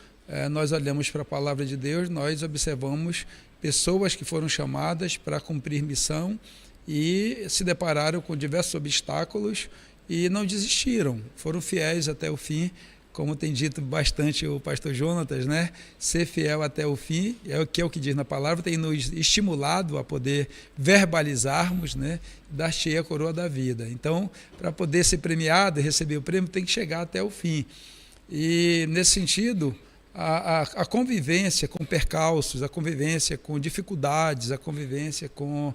nós olhamos para a palavra de Deus, nós observamos pessoas que foram chamadas para cumprir missão e se depararam com diversos obstáculos e não desistiram, foram fiéis até o fim. Como tem dito bastante o pastor Jonatas, né? Ser fiel até o fim é o que diz na palavra, tem nos estimulado a poder verbalizarmos, né? Dar cheia a coroa da vida. Então, para poder ser premiado e receber o prêmio, tem que chegar até o fim. E, nesse sentido, a convivência com percalços, a convivência com dificuldades, a convivência com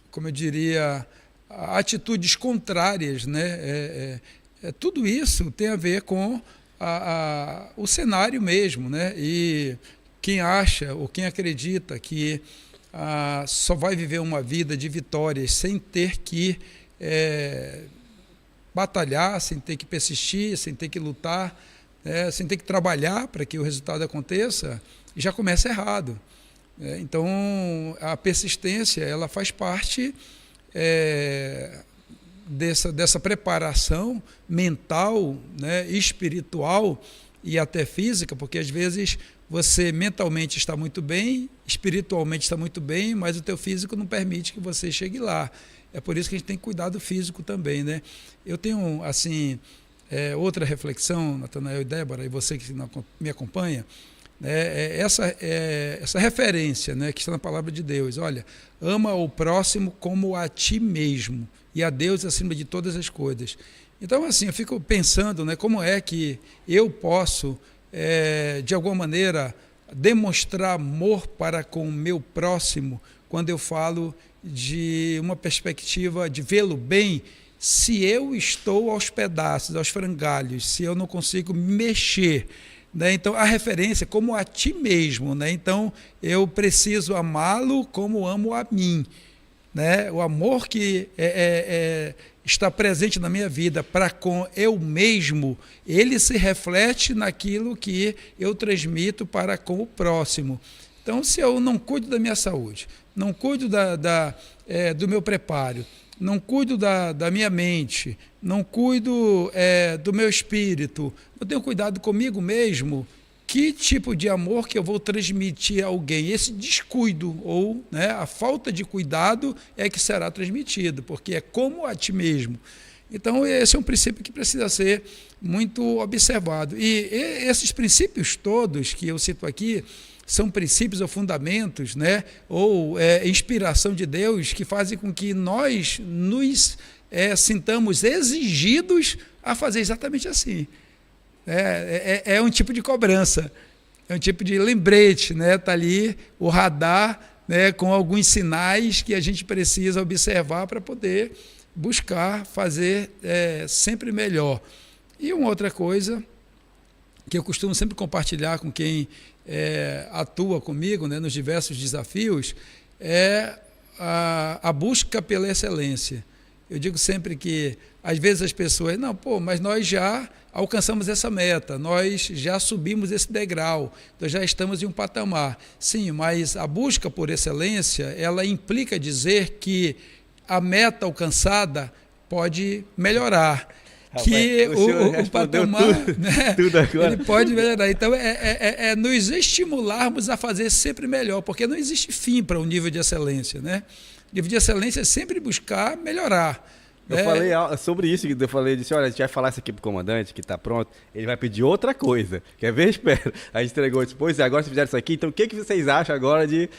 como eu diria, atitudes contrárias, né? Tudo isso tem a ver com o cenário mesmo, né? E quem acha ou quem acredita que só vai viver uma vida de vitórias sem ter que batalhar, sem ter que persistir, sem ter que lutar, sem ter que trabalhar para que o resultado aconteça, já começa errado. Então, a persistência, ela faz parte dessa preparação mental, né, espiritual e até física, porque às vezes você mentalmente está muito bem, espiritualmente está muito bem, mas o teu físico não permite que você chegue lá. É por isso que a gente tem que cuidar do físico também, né? Eu tenho, assim, outra reflexão, Natanael e Débora, e você que me acompanha, essa referência, né, que está na palavra de Deus. Olha, ama o próximo como a ti mesmo e a Deus acima de todas as coisas. Então, assim, eu fico pensando, né, como é que eu posso, de alguma maneira, demonstrar amor para com o meu próximo quando eu falo de uma perspectiva de vê-lo bem, se eu estou aos pedaços, aos frangalhos, se eu não consigo mexer. Né? Então, a referência é como a ti mesmo. Né? Então, eu preciso amá-lo como amo a mim. Né? O amor que está presente na minha vida para com eu mesmo, ele se reflete naquilo que eu transmito para com o próximo. Então, se eu não cuido da minha saúde, não cuido do meu preparo, não cuido da minha mente, não cuido do meu espírito, não tenho cuidado comigo mesmo, que tipo de amor que eu vou transmitir a alguém? Esse descuido ou, né, a falta de cuidado é que será transmitido, porque é como a ti mesmo. Então, esse é um princípio que precisa ser muito observado. E esses princípios todos que eu cito aqui são princípios ou fundamentos, né, ou inspiração de Deus que fazem com que nós nos sintamos exigidos a fazer exatamente assim. É um tipo de cobrança, é um tipo de lembrete, né? Está ali o radar, né, com alguns sinais que a gente precisa observar para poder buscar fazer sempre melhor. E uma outra coisa que eu costumo sempre compartilhar com quem atua comigo, né, nos diversos desafios, é a busca pela excelência. Eu digo sempre que, às vezes, as pessoas, mas nós já alcançamos essa meta, nós já subimos esse degrau, nós já estamos em um patamar. Sim, mas a busca por excelência, ela implica dizer que a meta alcançada pode melhorar. Que o patamar tudo ele pode melhorar. Então, é nos estimularmos a fazer sempre melhor, porque não existe fim para o nível de excelência, né? O nível de excelência é sempre buscar melhorar. Eu falei sobre isso, disse, olha, a gente vai falar isso aqui pro comandante, que está pronto, ele vai pedir outra coisa. Quer ver? Espera. A gente entregou depois, agora vocês fizeram isso aqui, então o que vocês acham agora de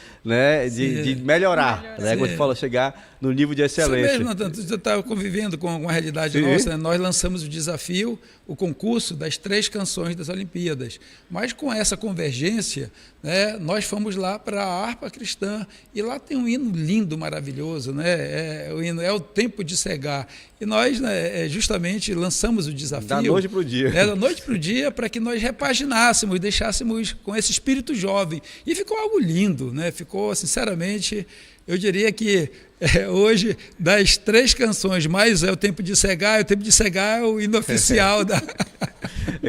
melhorar? Né? Quando você falou, chegar no nível de excelência. Isso mesmo, você está convivendo com uma realidade nossa, né? Nós lançamos o desafio, o concurso das 3 canções das Olimpíadas. Mas com essa convergência, né, nós fomos lá para a harpa cristã, e lá tem um hino lindo, maravilhoso, né? O hino é o tempo de cegar. E nós, né, justamente lançamos o desafio. Da noite para o dia. Da noite para o dia, para que nós repaginássemos, deixássemos com esse espírito jovem. E ficou algo lindo, né? Ficou, sinceramente, eu diria que hoje, das 3 canções, mais é o tempo de cegar é o hino oficial da...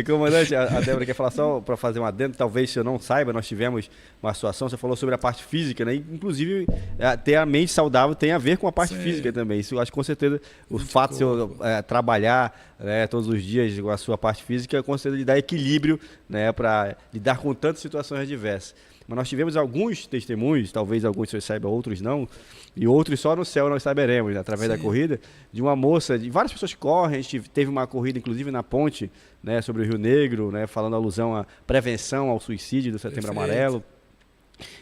Comandante, a Débora quer falar só para fazer um adendo, talvez eu não saiba, nós tivemos uma situação, você falou sobre a parte física, né? Inclusive, ter a mente saudável tem a ver com a parte física também. Isso eu acho que com certeza o fato de você trabalhar, né, todos os dias com a sua parte física, com certeza lhe dá equilíbrio, né, para lidar com tantas situações adversas. Mas nós tivemos alguns testemunhos, talvez alguns vocês saibam, outros não, e outros só no céu nós saberemos, né, através da corrida, de uma moça, de várias pessoas que correm. A gente teve uma corrida, inclusive, na ponte, né, sobre o Rio Negro, né, falando alusão à prevenção ao suicídio do Setembro Amarelo.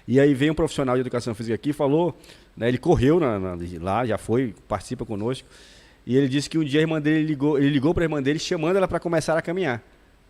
E aí veio um profissional de educação física aqui e falou, né, ele correu lá, já foi, participa conosco, e ele disse que um dia a irmã dele ele ligou para a irmã dele chamando ela para começar a caminhar.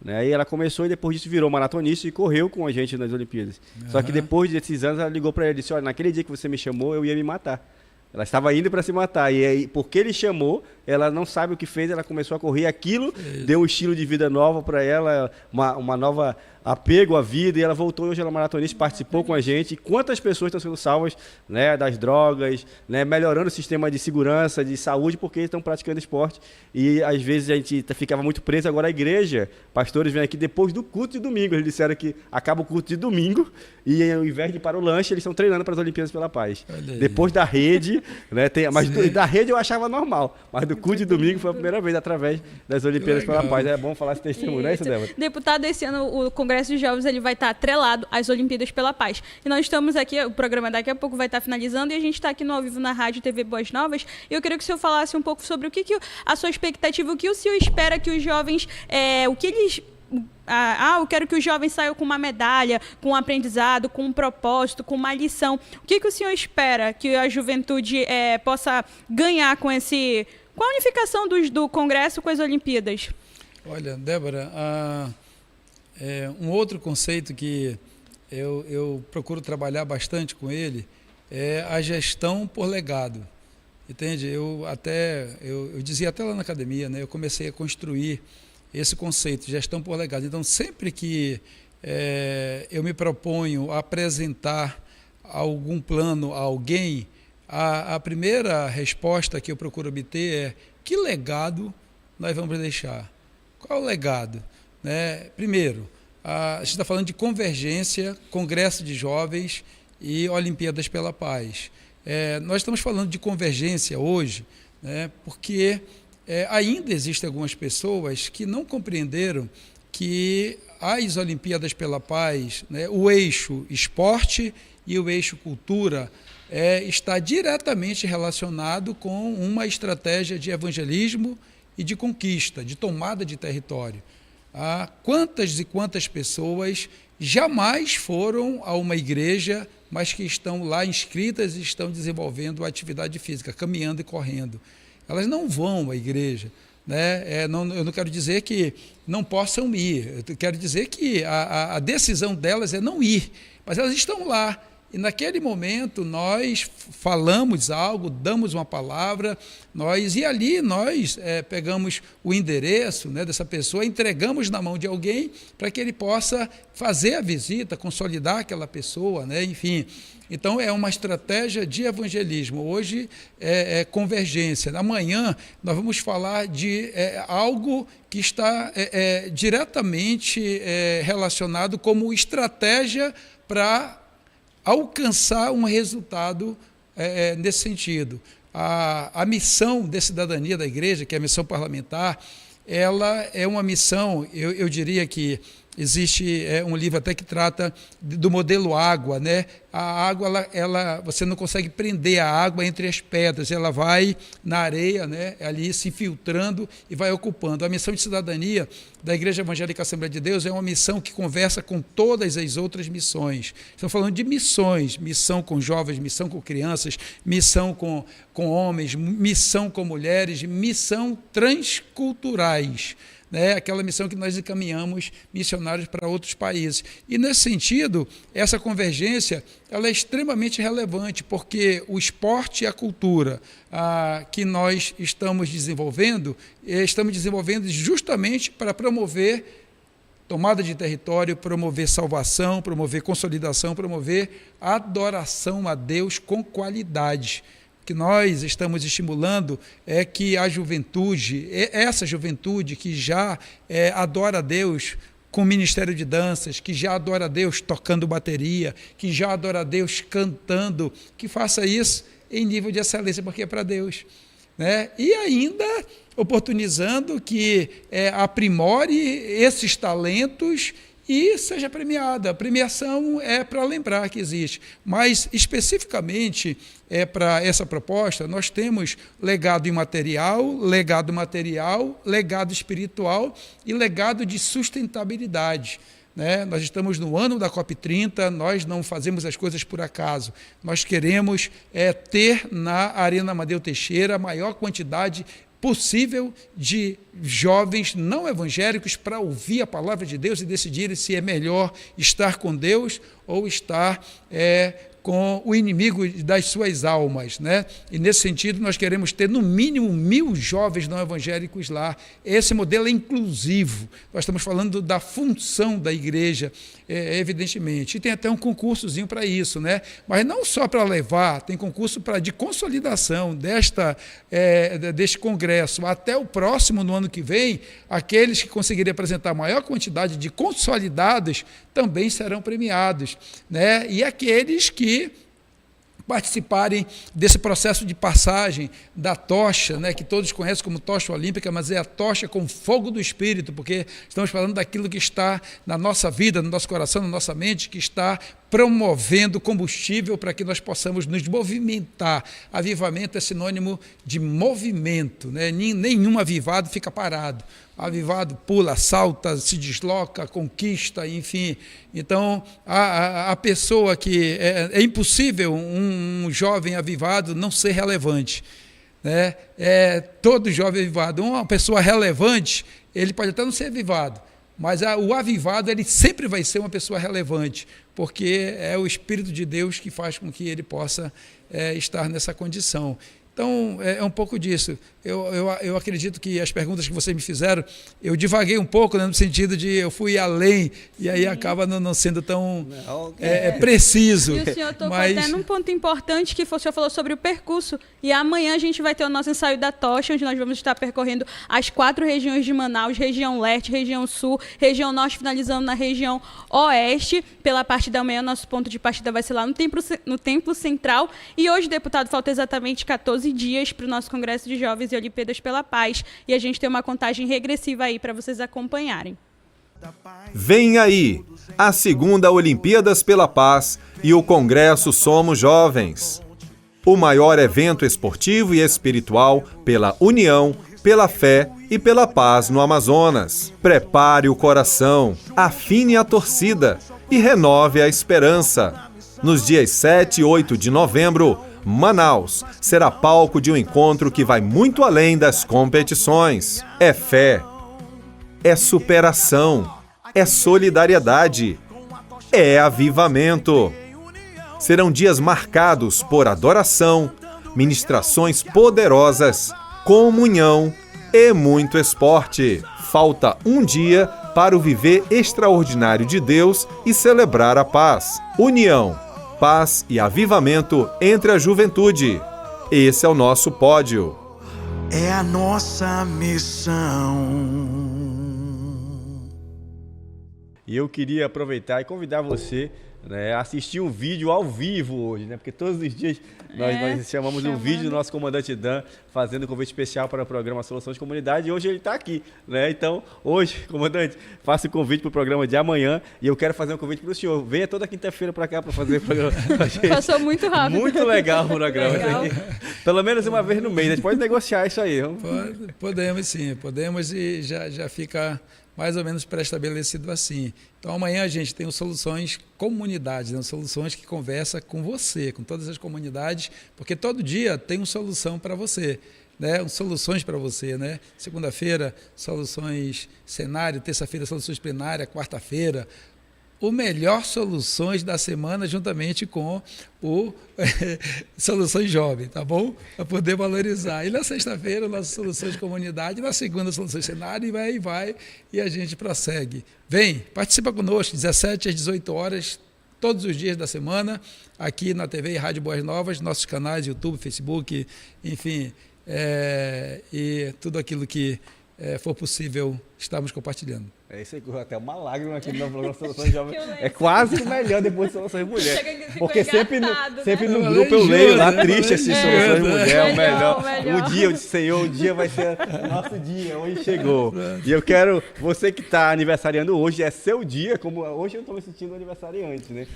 Né? Aí ela começou e depois disso virou maratonista e correu com a gente nas Olimpíadas. Só que depois desses anos ela ligou para ele e disse, olha, naquele dia que você me chamou eu ia me matar. Ela estava indo para se matar, e aí, porque ele chamou, ela não sabe o que fez, ela começou a correr, aquilo deu um estilo de vida novo para ela, uma nova apego à vida, e ela voltou, hoje ela é maratonista, participou com a gente. E quantas pessoas estão sendo salvas, né, das drogas, né, melhorando o sistema de segurança, de saúde, porque estão praticando esporte. E às vezes a gente ficava muito preso. Agora a igreja, pastores vêm aqui depois do culto de domingo, eles disseram que acaba o culto de domingo, e ao invés de ir para o lanche, eles estão treinando para as Olimpíadas pela Paz. Depois da rede, né, mas da rede eu achava normal, mas do culto de domingo foi a primeira vez através das Olimpíadas pela Paz. É bom falar esse testemunho, não é isso, Débora? Deputado, esse ano o Congresso de Jovens ele vai estar atrelado às Olimpíadas pela Paz. E nós estamos aqui, o programa daqui a pouco vai estar finalizando, e a gente está aqui no Ao Vivo na Rádio TV Boas Novas, e eu queria que o senhor falasse um pouco sobre o que a sua expectativa, o que o senhor espera que os jovens, o que eles... eu quero que os jovens saiam com uma medalha, com um aprendizado, com um propósito, com uma lição. O que o senhor espera que a juventude possa ganhar com a unificação do Congresso com as Olimpíadas? Olha, Débora, um outro conceito que eu procuro trabalhar bastante com ele é a gestão por legado. Entende? Eu dizia até lá na academia, né, eu comecei a construir esse conceito de gestão por legado. Então, sempre que eu me proponho a apresentar algum plano a alguém, a primeira resposta que eu procuro obter é: que legado nós vamos deixar? Qual é o legado? Né? Primeiro, a gente está falando de convergência, Congresso de Jovens e Olimpíadas pela Paz. Nós estamos falando de convergência hoje, né, porque ainda existem algumas pessoas que não compreenderam que as Olimpíadas pela Paz, né, o eixo esporte e o eixo cultura está diretamente relacionado com uma estratégia de evangelismo e de conquista, de tomada de território. Quantas e quantas pessoas jamais foram a uma igreja, mas que estão lá inscritas e estão desenvolvendo atividade física, caminhando e correndo. Elas não vão à igreja, né? Eu não quero dizer que não possam ir, eu quero dizer que a decisão delas é não ir, mas elas estão lá. E naquele momento nós falamos algo, damos uma palavra, e ali nós pegamos o endereço, né, dessa pessoa, entregamos na mão de alguém para que ele possa fazer a visita, consolidar aquela pessoa, né, enfim. Então é uma estratégia de evangelismo. Hoje é convergência. Amanhã nós vamos falar de algo que está diretamente relacionado como estratégia para alcançar um resultado nesse sentido. A missão de cidadania da igreja, que é a missão parlamentar, ela é uma missão, eu diria que existe um livro até que trata do modelo água, né? A água, você não consegue prender a água entre as pedras, ela vai na areia, né? Ali se filtrando e vai ocupando. A missão de cidadania da Igreja Evangélica Assembleia de Deus é uma missão que conversa com todas as outras missões. Estamos falando de missões, missão com jovens, missão com crianças, missão com homens, missão com mulheres, missão transculturais. Né, aquela missão que nós encaminhamos missionários para outros países. E, nesse sentido, essa convergência ela é extremamente relevante, porque o esporte e a cultura que nós estamos desenvolvendo justamente para promover tomada de território, promover salvação, promover consolidação, promover adoração a Deus com qualidade. Que nós estamos estimulando é que a juventude, essa juventude que já adora a Deus com o ministério de danças, que já adora a Deus tocando bateria, que já adora a Deus cantando, que faça isso em nível de excelência, porque é para Deus. Né? E ainda oportunizando que aprimore esses talentos e seja premiada. A premiação é para lembrar que existe. Mas, especificamente, para essa proposta, nós temos legado imaterial, legado material, legado espiritual e legado de sustentabilidade. Né? Nós estamos no ano da COP30, nós não fazemos as coisas por acaso. Nós queremos ter na Arena Amadeu Teixeira a maior quantidade possível de jovens não evangélicos para ouvir a palavra de Deus e decidirem se é melhor estar com Deus ou estar com o inimigo das suas almas, né? E nesse sentido nós queremos ter no mínimo 1.000 jovens não evangélicos lá. Esse modelo é inclusivo. Nós estamos falando da função da igreja, evidentemente. E tem até um concursozinho para isso, né? Mas não só para levar, tem concurso de consolidação deste congresso. Até o próximo, no ano que vem, aqueles que conseguirem apresentar a maior quantidade de consolidados também serão premiados, né? E aqueles que participarem desse processo de passagem da tocha, né, que todos conhecem como tocha olímpica, mas é a tocha com fogo do Espírito, porque estamos falando daquilo que está na nossa vida, no nosso coração, na nossa mente, que está promovendo combustível para que nós possamos nos movimentar. Avivamento é sinônimo de movimento, né? Nenhum avivado fica parado. Avivado pula, salta, se desloca, conquista, enfim. Então, a pessoa que... É impossível um jovem avivado não ser relevante. Né? Todo jovem avivado, uma pessoa relevante, ele pode até não ser avivado, mas o avivado ele sempre vai ser uma pessoa relevante, porque é o Espírito de Deus que faz com que ele possa estar nessa condição. Então, é um pouco disso. Eu acredito que as perguntas que vocês me fizeram, eu divaguei um pouco, né, no sentido de eu fui além, e aí acaba não sendo tão preciso. E o senhor tocou até num ponto importante, que o senhor falou sobre o percurso, e amanhã a gente vai ter o nosso ensaio da tocha, onde nós vamos estar percorrendo as 4 regiões de Manaus, região leste, região sul, região norte, finalizando na região oeste. Pela parte da manhã, nosso ponto de partida vai ser lá no Templo Central, e hoje, deputado, falta exatamente 14 dias para o nosso Congresso de Jovens e Olimpíadas pela Paz, e a gente tem uma contagem regressiva aí para vocês acompanharem. Vem aí, a segunda Olimpíadas pela Paz e o Congresso Somos Jovens. O maior evento esportivo e espiritual pela união, pela fé e pela paz no Amazonas. Prepare o coração, afine a torcida e renove a esperança. Nos dias 7 e 8 de novembro, Manaus será palco de um encontro que vai muito além das competições. É fé, é superação, é solidariedade, é avivamento. Serão dias marcados por adoração, ministrações poderosas, comunhão e muito esporte. Falta um dia para o viver extraordinário de Deus e celebrar a paz. União, paz e avivamento entre a juventude. Esse é o nosso pódio. É a nossa missão. E eu queria aproveitar e convidar você, né, a assistir um vídeo ao vivo hoje, né? Porque todos os dias nós chamamos um vídeo do nosso comandante Dan fazendo um convite especial para o programa Soluções de Comunidade, e hoje ele está aqui, né? Então, hoje, comandante, faça o convite para o programa de amanhã, e eu quero fazer um convite para o senhor. Venha toda quinta-feira para cá para fazer o programa. Passou muito rápido. Muito legal o programa. Legal. Pelo menos uma vez no mês. A gente pode negociar isso aí. Podemos sim, podemos, e já fica mais ou menos pré-estabelecido assim. Então amanhã a gente tem o Soluções Comunidades, né? Soluções que conversa com você, com todas as comunidades, porque todo dia tem uma solução para você, né? Soluções para você, né? Segunda-feira, soluções cenário, terça-feira, soluções plenária, quarta-feira, o melhor soluções da semana juntamente com o Soluções Jovem, tá bom? Para poder valorizar. E na sexta-feira, nossas soluções de comunidade, na segunda, soluções cenário, e vai, e a gente prossegue. Vem, participa conosco, 17 às 18 horas, todos os dias da semana, aqui na TV e Rádio Boas Novas, nossos canais, YouTube, Facebook, enfim, e tudo aquilo que for possível, estamos compartilhando. É isso aí, até uma lágrima aqui no programa Soluções Jovens. É quase o melhor depois de Soluções Mulher. Porque sempre no grupo eu leio lá, triste assim, Soluções Mulher, o melhor. Um dia eu disse, Senhor, um dia vai ser nosso dia, hoje chegou. E eu quero, você que está aniversariando hoje, é seu dia, como hoje eu estou me sentindo aniversariante, né?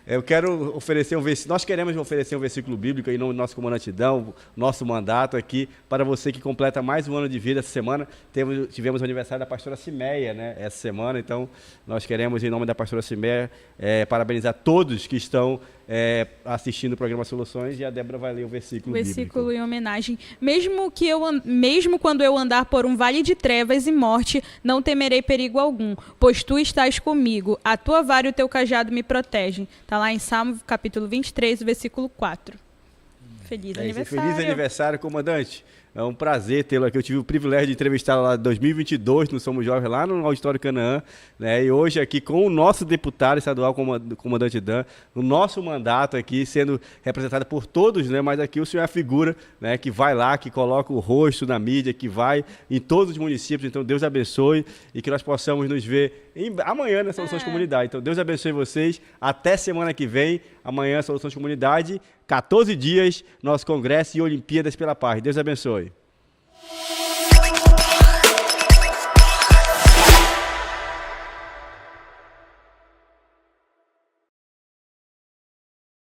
Eu quero oferecer nós queremos oferecer um versículo bíblico aí no nosso comandante Dão, nosso mandato aqui, para você que completa mais um ano de vida essa semana. Tivemos o aniversário da pastora Cimeia, né? Essa semana, então nós queremos, em nome da pastora Cimeia, parabenizar todos que estão assistindo o programa Soluções, e a Débora vai ler o versículo bíblico. Em homenagem. Mesmo quando eu andar por um vale de trevas e morte, não temerei perigo algum, pois tu estás comigo, a tua vara e o teu cajado me protegem. Está lá em Salmo, capítulo 23, versículo 4. Feliz aniversário. Feliz aniversário, comandante. É um prazer tê-lo aqui. Eu tive o privilégio de entrevistá-lo lá em 2022, no Somos Jovens, lá no Auditório Canaã, né? E hoje aqui com o nosso deputado estadual, comandante Dan, no nosso mandato aqui, sendo representado por todos, né? Mas aqui o senhor é a figura, né, que vai lá, que coloca o rosto na mídia, que vai em todos os municípios. Então, Deus abençoe e que nós possamos nos ver amanhã na Soluções de Comunidade. Então, Deus abençoe vocês. Até semana que vem. Amanhã, Soluções de Comunidade. 14 dias, nosso Congresso e Olimpíadas pela Paz. Deus abençoe.